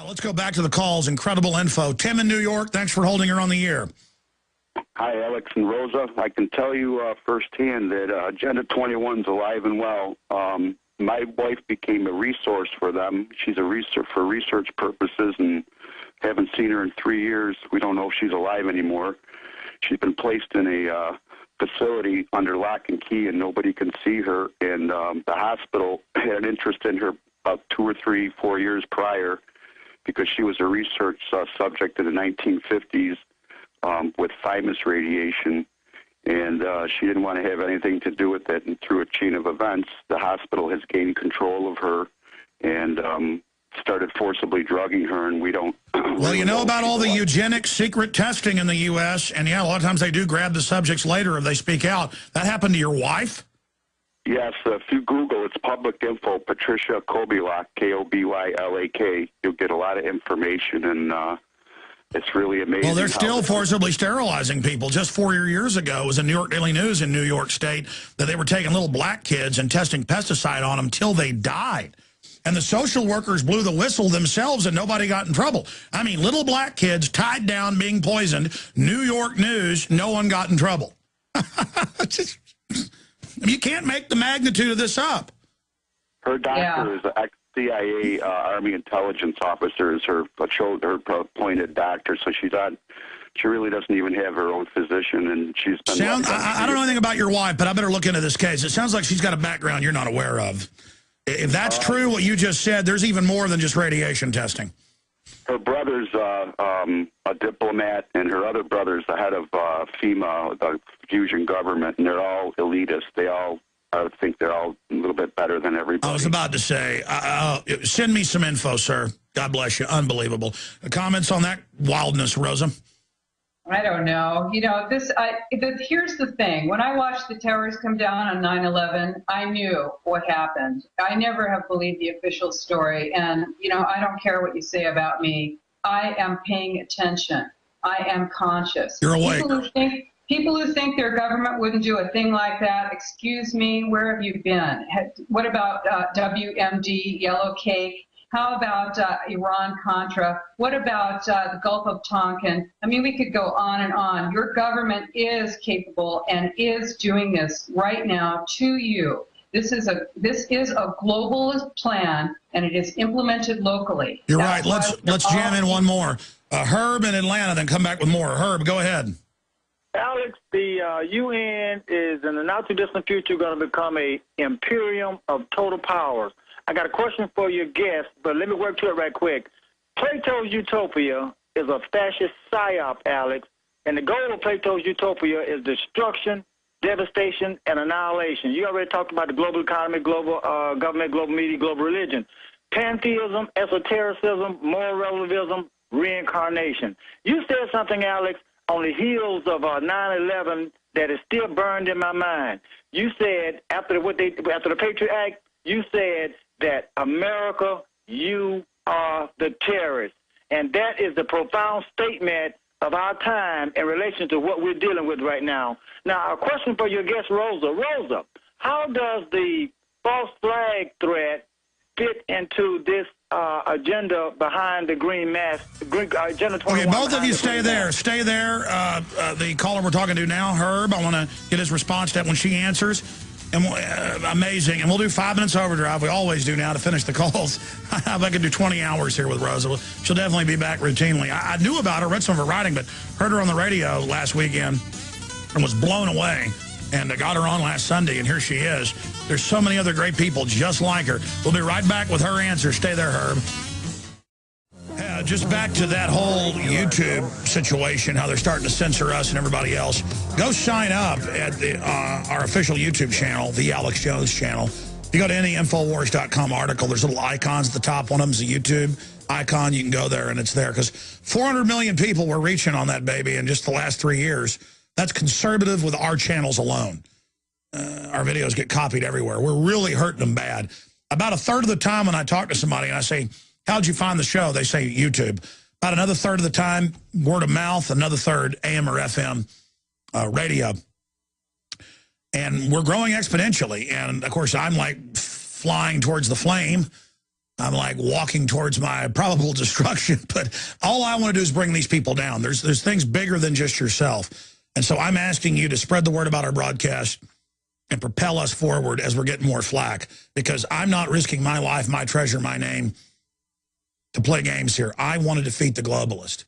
Let's go back to the calls. Incredible info. Tim in New York, thanks for holding her on the air. Hi, Alex and Rosa. I can tell you firsthand that Agenda 21's alive and well. My wife became a resource for them. She's a research for research purposes, and haven't seen her in 3 years. We don't know if she's alive anymore. She's been placed in a facility under lock and key, and nobody can see her. And the hospital had an interest in her about 2 or 3, 4 years prior, because she was a research subject in the 1950s with thymus radiation, and she didn't want to have anything to do with it. And through a chain of events, the hospital has gained control of her and started forcibly drugging her, and we don't... Well, you know about all the eugenic secret testing in the U.S., and yeah, a lot of times they do grab the subjects later if they speak out. That happened to your wife? Yes, if you Google, it's public info, Patricia Kobylak, K-O-B-Y-L-A-K. You'll get a lot of information, and it's really amazing. Well, they're still forcibly sterilizing people. Just 4 years ago, it was in New York Daily News in New York State that they were taking little black kids and testing pesticide on them till they died. And the social workers blew the whistle themselves and nobody got in trouble. I mean, little black kids tied down being poisoned. New York News, no one got in trouble. You can't make the magnitude of this up. Her doctor is an ex-CIA Army intelligence officer, is her appointed doctor, so she really doesn't even have her own physician, and she's been... I don't know anything about your wife, but I better look into this case. It sounds like she's got a background you're not aware of. If that's true, what you just said, there's even more than just radiation testing. Her brother's a diplomat, and her other brother's the head of FEMA, the fusion government, and they're all elitists. I think they're all a little bit better than everybody. I was about to say, send me some info, sir. God bless you. Unbelievable. Comments on that wildness, Rosa? I don't know. You know, here's the thing. When I watched the towers come down on 9/11, I knew what happened. I never have believed the official story. And, you know, I don't care what you say about me. I am paying attention. I am conscious. You're awake. People who think their government wouldn't do a thing like that, excuse me, where have you been? What about WMD, Yellow Cake? How about Iran-Contra? What about the Gulf of Tonkin? I mean, we could go on and on. Your government is capable and is doing this right now to you. This is a globalist plan, and it is implemented locally. You're right. Let's jam in one more. Herb in Atlanta, then come back with more. Herb, go ahead. Alex, the UN is in the not-too-distant future going to become a imperium of total powers. I got a question for your guest, but let me work to it right quick. Plato's Utopia is a fascist psyop, Alex, and the goal of Plato's Utopia is destruction, devastation, and annihilation. You already talked about the global economy, global government, global media, global religion. Pantheism, esotericism, moral relativism, reincarnation. You said something, Alex, on the heels of 9/11 that is still burned in my mind. You said after the Patriot Act, you said that America, you are the terrorists. And that is the profound statement of our time in relation to what we're dealing with right now. Now, a question for your guest, Rosa. Rosa, how does the false flag threat fit into this agenda behind the green mask, Agenda 21? Okay, both of you stay there. Stay there. The caller we're talking to now, Herb, I want to get his response to that when she answers. And amazing. And we'll do 5 minutes overdrive. We always do now to finish the calls. I could do 20 hours here with Rosa. She'll definitely be back routinely. I knew about her, read some of her writing, but heard her on the radio last weekend and was blown away. And I got her on last Sunday, and here she is. There's so many other great people just like her. We'll be right back with her answer. Stay there, Herb. Just back to that whole YouTube situation, how they're starting to censor us and everybody else. Go sign up at our official YouTube channel, the Alex Jones channel. If you go to any Infowars.com article, there's little icons at the top. One of them is a YouTube icon. You can go there, and it's there. Because 400 million people were reaching on that baby in just the last 3 years. That's conservative with our channels alone. Our videos get copied everywhere. We're really hurting them bad. About a third of the time when I talk to somebody and I say, how'd you find the show? They say YouTube. About another third of the time, word of mouth. Another third, AM or FM radio. And we're growing exponentially. And, of course, I'm like flying towards the flame. I'm like walking towards my probable destruction. But all I want to do is bring these people down. There's things bigger than just yourself. And so I'm asking you to spread the word about our broadcast and propel us forward as we're getting more flack, because I'm not risking my life, my treasure, my name to play games here. I want to defeat the globalist.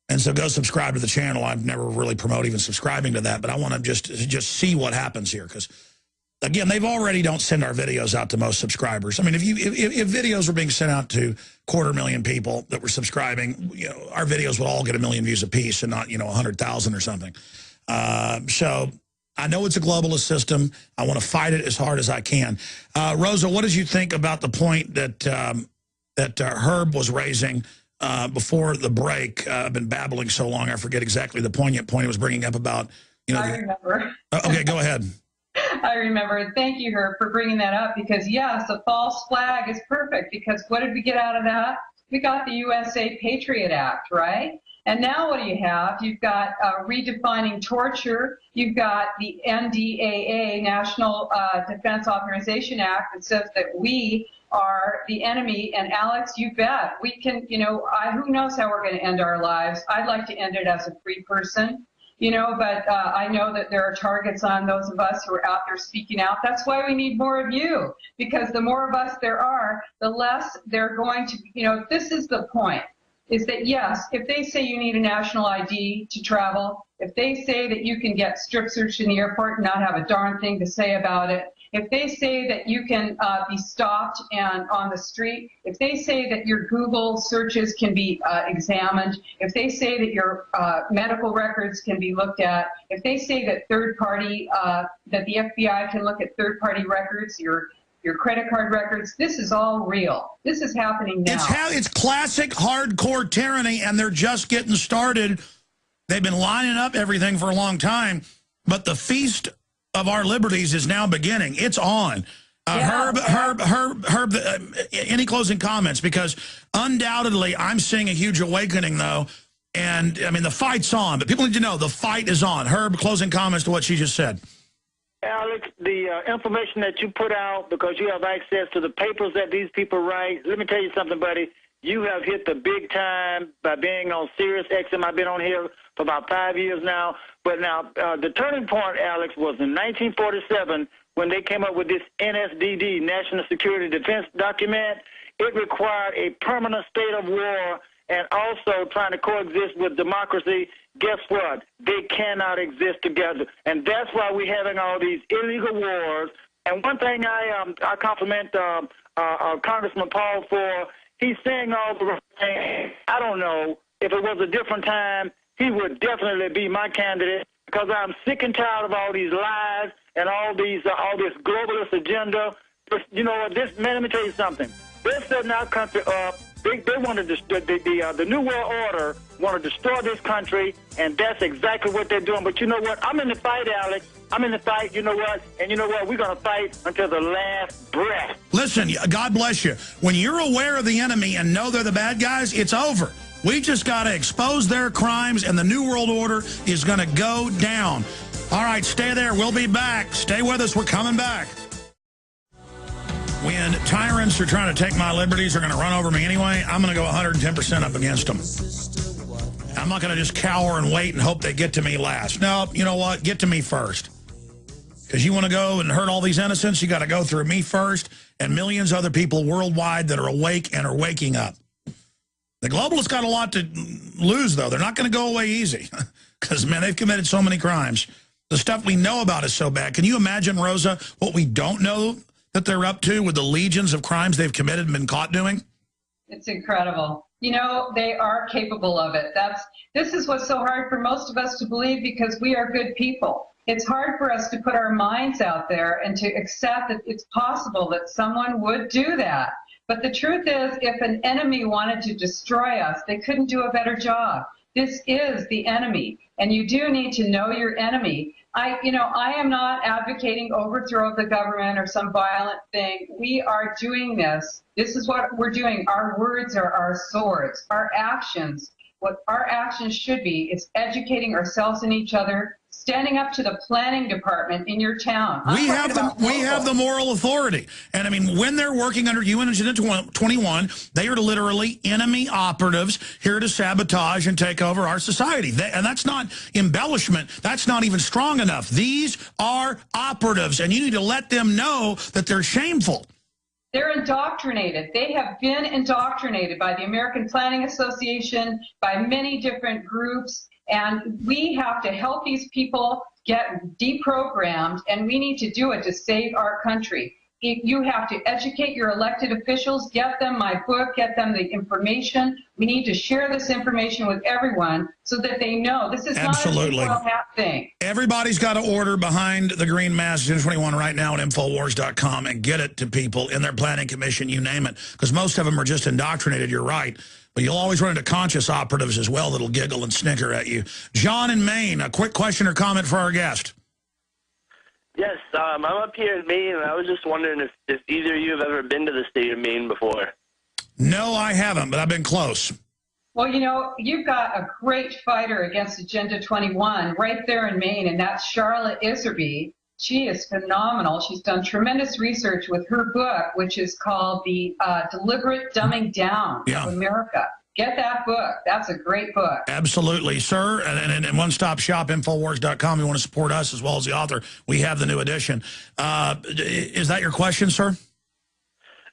And so go subscribe to the channel. I've never really promoted even subscribing to that, but I want to just see what happens here, because again, they've already don't send our videos out to most subscribers. I mean, if videos were being sent out to 250,000 people that were subscribing, you know, our videos would all get 1 million views apiece and not, you know, 100,000 or something. So I know it's a globalist system. I want to fight it as hard as I can. Rosa, what did you think about the point that Herb was raising before the break? I've been babbling so long, I forget exactly the poignant point he was bringing up about, you know. I remember. Okay, go ahead. I remember. Thank you, Herb, for bringing that up, because, yes, a false flag is perfect, because what did we get out of that? We got the USA Patriot Act, right? And now what do you have? You've got redefining torture. You've got the NDAA, National Defense Authorization Act, that says that we are the enemy. And Alex, you bet. We can, you know, who knows how we're going to end our lives. I'd like to end it as a free person. You know, but I know that there are targets on those of us who are out there speaking out. That's why we need more of you, because the more of us there are, the less they're going to, you know, this is the point, is that, yes, if they say you need a national ID to travel, if they say that you can get strip searched in the airport and not have a darn thing to say about it, if they say that you can be stopped and on the street, if they say that your Google searches can be examined, if they say that your medical records can be looked at, if they say that third-party, that the FBI can look at third-party records, your credit card records, this is all real. This is happening now. It's classic hardcore tyranny, and they're just getting started. They've been lining up everything for a long time, but the feast of our liberties is now beginning. It's on. Herb, any closing comments? Because undoubtedly I'm seeing a huge awakening, though. And, I mean, the fight's on. But people need to know the fight is on. Herb, closing comments to what she just said. Alex, the information that you put out, because you have access to the papers that these people write, let me tell you something, buddy. You have hit the big time by being on Sirius XM. I've been on here for about 5 years now. But now, the turning point, Alex, was in 1947 when they came up with this NSDD, National Security Defense Document. It required a permanent state of war and also trying to coexist with democracy. Guess what? They cannot exist together. And that's why we're having all these illegal wars. And one thing I compliment Congressman Paul for, he's saying all the right things. I don't know. If it was a different time, he would definitely be my candidate, because I'm sick and tired of all these lies and all this globalist agenda. You know, man, let me tell you something. They're setting our country up. They want to destroy the New World Order. Want to destroy this country, and that's exactly what they're doing. But you know what? I'm in the fight, Alex. I'm in the fight. You know what? And you know what? We're going to fight until the last breath. Listen, God bless you. When you're aware of the enemy and know they're the bad guys, it's over. We just got to expose their crimes, and the New World Order is going to go down. All right, stay there. We'll be back. Stay with us. We're coming back. When tyrants are trying to take my liberties, they're going to run over me anyway, I'm going to go 110% up against them. I'm not going to just cower and wait and hope they get to me last. No, you know what? Get to me first. Because you want to go and hurt all these innocents, you got to go through me first and millions of other people worldwide that are awake and are waking up. The globalists got a lot to lose, though. They're not going to go away easy because, man, they've committed so many crimes. The stuff we know about is so bad. Can you imagine, Rosa, what we don't know that they're up to with the legions of crimes they've committed and been caught doing? It's incredible. You know, they are capable of it. This is what's so hard for most of us to believe, because we are good people. It's hard for us to put our minds out there and to accept that it's possible that someone would do that. But the truth is, if an enemy wanted to destroy us, they couldn't do a better job. This is the enemy, and you do need to know your enemy. I am not advocating overthrow of the government or some violent thing. We are doing this. This is what we're doing. Our words are our swords. Our actions, what our actions should be, is educating ourselves and each other, standing up to the planning department in your town. We have the moral authority. And I mean, when they're working under UN Agenda 21, they are literally enemy operatives here to sabotage and take over our society. And that's not embellishment. That's not even strong enough. These are operatives, and you need to let them know that they're shameful. They're indoctrinated. They have been indoctrinated by the American Planning Association, by many different groups, and we have to help these people get deprogrammed, and we need to do it to save our country. You have to educate your elected officials, get them my book, get them the information. We need to share this information with everyone so that they know this is not a tinfoil hat thing. Everybody's got to order Behind the Green Mask 21 right now at Infowars.com and get it to people in their planning commission, you name it, because most of them are just indoctrinated, you're right. But you'll always run into conscious operatives as well that'll giggle and snicker at you. John in Maine, a quick question or comment for our guest. Yes, I'm up here in Maine, and I was just wondering if either of you have ever been to the state of Maine before. No, I haven't, but I've been close. Well, you know, you've got a great fighter against Agenda 21 right there in Maine, and that's Charlotte Iserby. She is phenomenal. She's done tremendous research with her book, which is called The Deliberate Dumbing Down of America. Get that book. That's a great book. Absolutely, sir. And one-stop shop, Infowars.com. You want to support us as well as the author. We have the new edition. Is that your question, sir?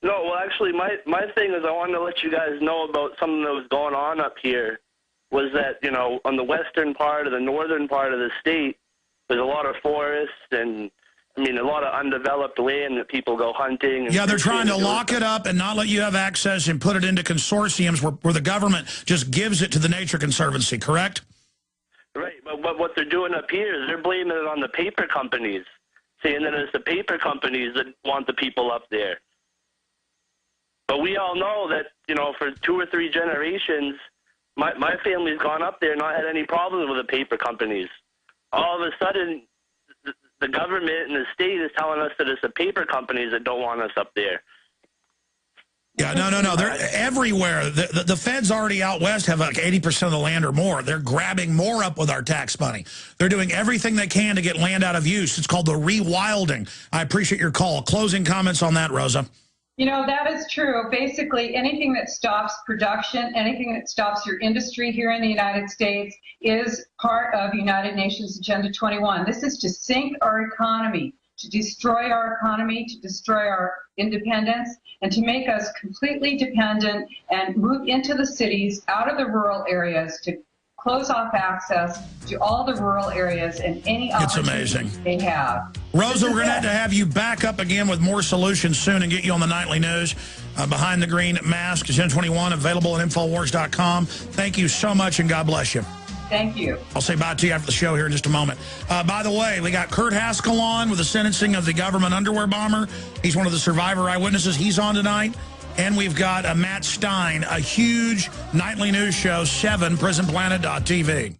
No, well, actually, my thing is I wanted to let you guys know about something that was going on up here. Was that, you know, on the western part or the northern part of the state, there's a lot of forests and, I mean, a lot of undeveloped land that people go hunting. And they're trying to lock it up and not let you have access and put it into consortiums where the government just gives it to the Nature Conservancy, correct? Right, but what they're doing up here is they're blaming it on the paper companies, saying that it's the paper companies that want the people up there. But we all know that, you know, for 2 or 3 generations, my family's gone up there and not had any problems with the paper companies. All of a sudden, the government and the state is telling us that it's the paper companies that don't want us up there. Yeah, no. They're everywhere. The feds already out west have like 80% of the land or more. They're grabbing more up with our tax money. They're doing everything they can to get land out of use. It's called the rewilding. I appreciate your call. Closing comments on that, Rosa. You know, that is true. Basically, anything that stops production, anything that stops your industry here in the United States is part of United Nations Agenda 21. This is to sink our economy, to destroy our economy, to destroy our independence, and to make us completely dependent and move into the cities, out of the rural areas, to close off access to all the rural areas and any opportunities they have. Rosa, we're going to have you back up again with more solutions soon and get you on the nightly news. Behind the Green Mask, Agenda 21, available at Infowars.com. Thank you so much, and God bless you. Thank you. I'll say bye to you after the show here in just a moment. By the way, we got Kurt Haskell on with the sentencing of the government underwear bomber. He's one of the survivor eyewitnesses. He's on tonight. And we've got Matt Stein, a huge nightly news show, 7, PrisonPlanet.tv.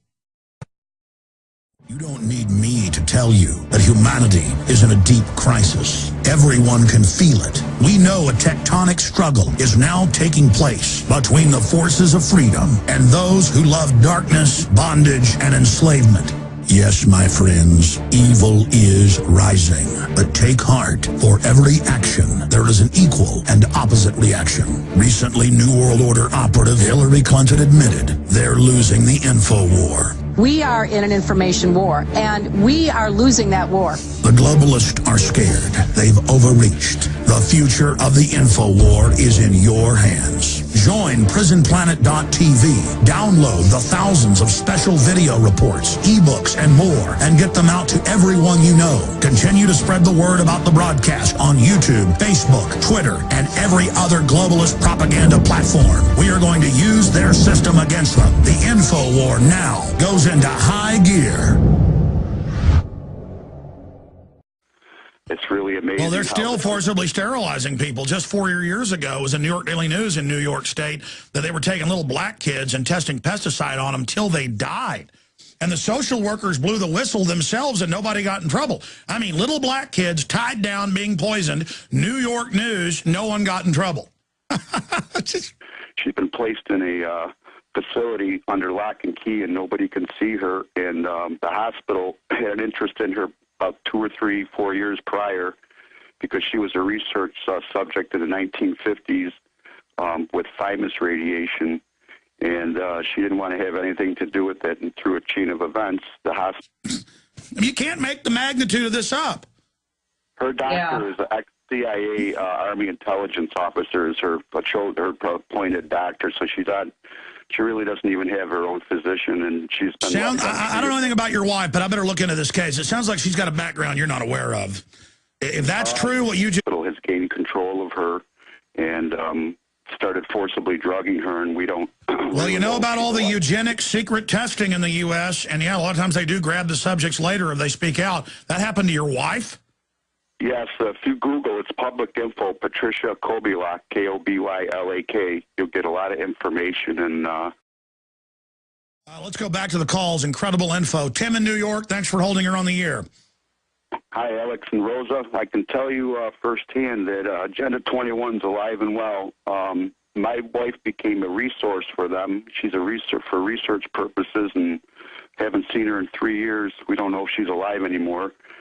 You don't need me to tell you that humanity is in a deep crisis. Everyone can feel it. We know a tectonic struggle is now taking place between the forces of freedom and those who love darkness, bondage, and enslavement. Yes, my friends, evil is rising. But take heart. For every action, there is an equal and opposite reaction. Recently, New World Order operative Hillary Clinton admitted they're losing the info war. We are in an information war, and we are losing that war. The globalists are scared. They've overreached. The future of the info war is in your hands. Join PrisonPlanet.tv. Download the thousands of special video reports, ebooks, and more, and get them out to everyone you know. Continue to spread the word about the broadcast on YouTube, Facebook, Twitter, and every other globalist propaganda platform. We are going to use their system against them. The info war now goes into high gear. It's really amazing. Well, they're still forcibly sterilizing people. Just 4 years ago, it was in New York Daily News in New York State that they were taking little black kids and testing pesticide on them till they died. And the social workers blew the whistle themselves and nobody got in trouble. I mean, little black kids tied down being poisoned. New York News, no one got in trouble. She's been placed in a facility under lock and key, and nobody can see her. And the hospital had an interest in her about 2 or 3, 4 years prior, because she was a research subject in the 1950s with thymus radiation, and she didn't want to have anything to do with it. And through a chain of events, the hospital... You can't make the magnitude of this up. Her doctor is an ex-CIA Army intelligence officer, is her appointed doctor, so she's not... She really doesn't even have her own physician, and she's been... I don't know anything about your wife, but I better look into this case. It sounds like she's got a background you're not aware of. If that's true, what you just... has gained control of her and started forcibly drugging her, and we don't... Well, you know about all the eugenic secret testing in the U.S., and yeah, a lot of times they do grab the subjects later if they speak out. That happened to your wife? Yes, if you Google, it's public info, Patricia Kobylak, K-O-B-Y-L-A-K. You'll get a lot of information. And let's go back to the calls. Incredible info. Tim in New York, thanks for holding her on the air. Hi, Alex and Rosa. I can tell you firsthand that Agenda 21's alive and well. My wife became a resource for them. She's a research for research purposes, and haven't seen her in 3 years. We don't know if she's alive anymore.